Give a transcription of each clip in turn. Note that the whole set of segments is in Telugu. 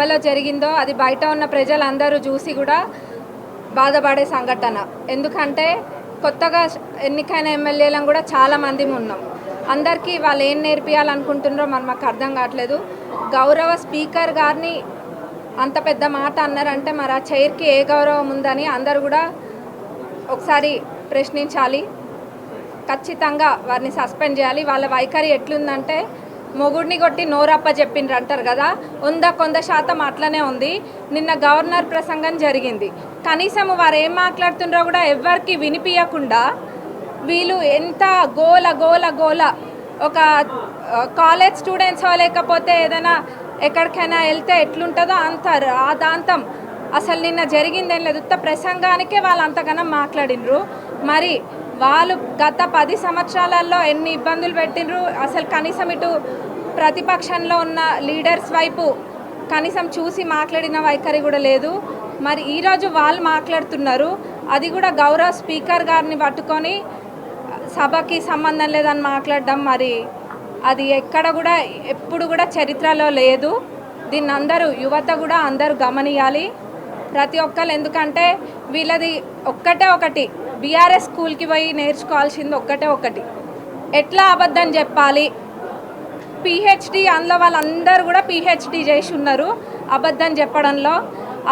సభలో జరిగిందో అది బయట ఉన్న ప్రజలందరూ చూసి కూడా బాధపడే సంఘటన. ఎందుకంటే కొత్తగా ఎన్నికైన ఎమ్మెల్యేలను కూడా చాలామంది ఉన్నాం. అందరికీ వాళ్ళు ఏం నేర్పియాలనుకుంటున్నారో మాకు అర్థం కావట్లేదు. గౌరవ స్పీకర్ గారిని అంత పెద్ద మాట అన్నారంటే మరి ఆ చైర్కి ఏ గౌరవం ఉందని అందరూ కూడా ఒకసారి ప్రశ్నించాలి. ఖచ్చితంగా వారిని సస్పెండ్ చేయాలి. వాళ్ళ వైఖరి ఎట్లుందంటే మొగుడిని కొట్టి నోరప్ప చెప్పిండ్రు అంటారు కదా, 100% అట్లనే ఉంది. నిన్న గవర్నర్ ప్రసంగం జరిగింది. కనీసం వారు ఏం మాట్లాడుతుండ్రో కూడా ఎవరికి వినిపించకుండా వీళ్ళు ఎంత గోల గోల గోల. ఒక కాలేజ్ స్టూడెంట్స్ లేకపోతే ఏదైనా ఎక్కడికైనా వెళ్తే ఎట్లుంటుందో అంత రాదాంతం. అసలు నిన్న జరిగిందేం లేదు. ప్రసంగానికే వాళ్ళు అంతగానో మాట్లాడినరు. మరి వాళ్ళు గత 10 సంవత్సరాలలో ఎన్ని ఇబ్బందులు పెట్టినరు. అసలు కనీసం ఇటు ప్రతిపక్షంలో ఉన్న లీడర్స్ వైపు కనీసం చూసి మాట్లాడిన వైఖరి కూడా లేదు. మరి ఈరోజు వాళ్ళు మాట్లాడుతున్నారు. అది కూడా గౌరవ స్పీకర్ గారిని పట్టుకొని సభకి సంబంధం లేదని మాట్లాడడం మరి అది ఎక్కడ కూడా ఎప్పుడు కూడా చరిత్రలో లేదు. దీన్ని అందరూ యువత కూడా అందరూ గమనియాలి, ప్రతి ఒక్కరు. ఎందుకంటే వీళ్ళది ఒకటి బీఆర్ఎస్ స్కూల్కి పోయి నేర్చుకోవాల్సింది ఒకటి ఎట్లా అబద్ధం చెప్పాలి. పిహెచ్డి అందులో వాళ్ళందరూ కూడా పిహెచ్డి చేసి ఉన్నారు అబద్ధం చెప్పడంలో.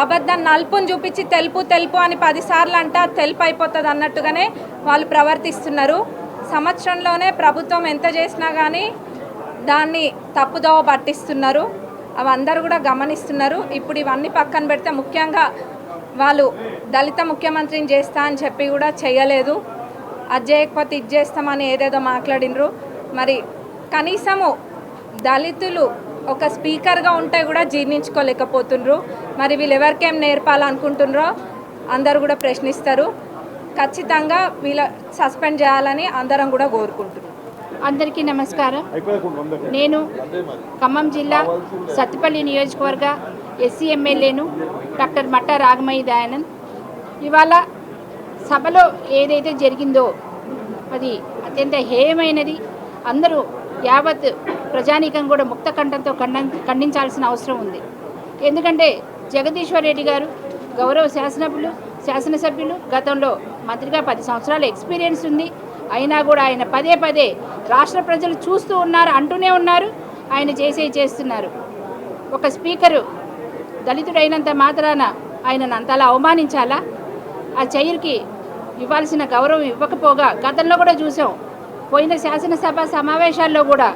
అబద్ధం నలుపుని చూపించి తెలుపు అని 10 సార్లు అంటే తెలుపు అయిపోతుంది అన్నట్టుగానే వాళ్ళు ప్రవర్తిస్తున్నారు. సంవత్సరంలోనే ప్రభుత్వం ఎంత చేసినా కానీ దాన్ని తప్పుదోవ పట్టిస్తున్నారు. అవి అందరూ కూడా గమనిస్తున్నారు. ఇప్పుడు ఇవన్నీ పక్కన పెడితే ముఖ్యంగా వాళ్ళు దళిత ముఖ్యమంత్రిని చేస్తా అని చెప్పి కూడా చేయలేదు. అది చేయకపోతే ఇది చేస్తామని ఏదేదో మాట్లాడినరు. మరి కనీసము దళితులు ఒక స్పీకర్గా ఉంటే కూడా జీర్ణించుకోలేకపోతుండ్రు. మరి వీళ్ళు ఎవరికేం నేర్పాలనుకుంటున్నారో అందరూ కూడా ప్రశ్నిస్తారు. ఖచ్చితంగా వీళ్ళ సస్పెండ్ చేయాలని అందరం కూడా కోరుకుంటున్నాం. అందరికీ నమస్కారం. నేను ఖమ్మం జిల్లా సత్తుపల్లి నియోజకవర్గ ఎస్సీ ఎమ్మెల్యేను డాక్టర్ మట్టా రాగమయ్య దయానంద్. ఇవాళ సభలో ఏదైతే జరిగిందో అది అత్యంత హేయమైనది. అందరూ యావత్ ప్రజానీకం కూడా ముక్త కంఠంతో ఖండించాల్సిన అవసరం ఉంది. ఎందుకంటే జగదీశ్వర్ రెడ్డి గారు గౌరవ శాసనసభ్యులు, గతంలో మంత్రిగా 10 సంవత్సరాల ఎక్స్పీరియన్స్ ఉంది. అయినా కూడా ఆయన పదే రాష్ట్ర ప్రజలు చూస్తూ ఉన్నారు, అంటూనే ఉన్నారు. ఆయన చేస్తున్నారు. ఒక స్పీకరు దళితుడైనంత మాత్రాన ఆయనను అంతలా అవమానించాలా? ఆ చైర్కి ఇవ్వాల్సిన గౌరవం ఇవ్వకపోగా గతంలో కూడా చూసాం. పోయిన శాసనసభ సమావేశాల్లో కూడా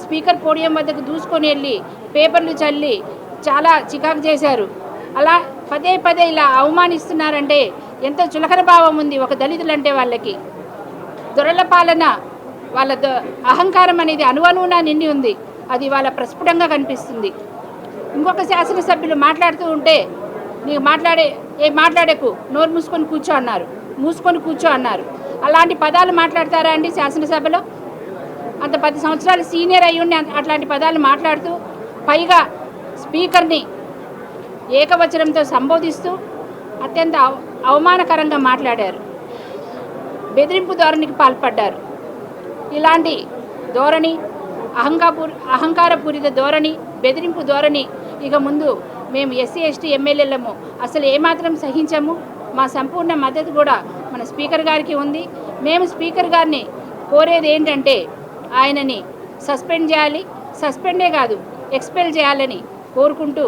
స్పీకర్ పోడియం వద్దకు దూసుకొని వెళ్ళి పేపర్లు చల్లి చాలా చికాకు చేశారు. అలా పదే ఇలా అవమానిస్తున్నారంటే ఎంత చులకన భావం ఉంది ఒక దళితులంటే వాళ్ళకి. దొరల పాలన, వాళ్ళ అహంకారం అనేది అణువణువునా నిండి ఉంది. అది వాళ్ళ ప్రస్ఫుటంగా కనిపిస్తుంది. ఇంకొక శాసనసభ్యులు మాట్లాడుతూ ఉంటే నీకు మాట్లాడకు, నోరు మూసుకొని కూర్చో అన్నారు. అలాంటి పదాలు మాట్లాడతారా అండి శాసనసభలో? అంత 10 సంవత్సరాలు సీనియర్ అయ్యుండి అట్లాంటి పదాలు మాట్లాడుతూ, పైగా స్పీకర్ని ఏకవచనంతో సంబోధిస్తూ అత్యంత అవమానకరంగా మాట్లాడారు. బెదిరింపు ధోరణికి పాల్పడ్డారు. ఇలాంటి ధోరణి, అహంకారపూరిత ధోరణి, బెదిరింపు ధోరణి ఇక ముందు మేము ఎస్సీ ఎస్టీ ఎమ్మెల్యేలము అసలు ఏమాత్రం సహించము. మా సంపూర్ణ మద్దతు కూడా మన స్పీకర్ గారికి ఉంది. మేము స్పీకర్ గారిని కోరేది ఏంటంటే ఆయనని సస్పెండ్ చేయాలి. సస్పెండే కాదు, ఎక్స్పెల్ చేయాలని కోరుకుంటూ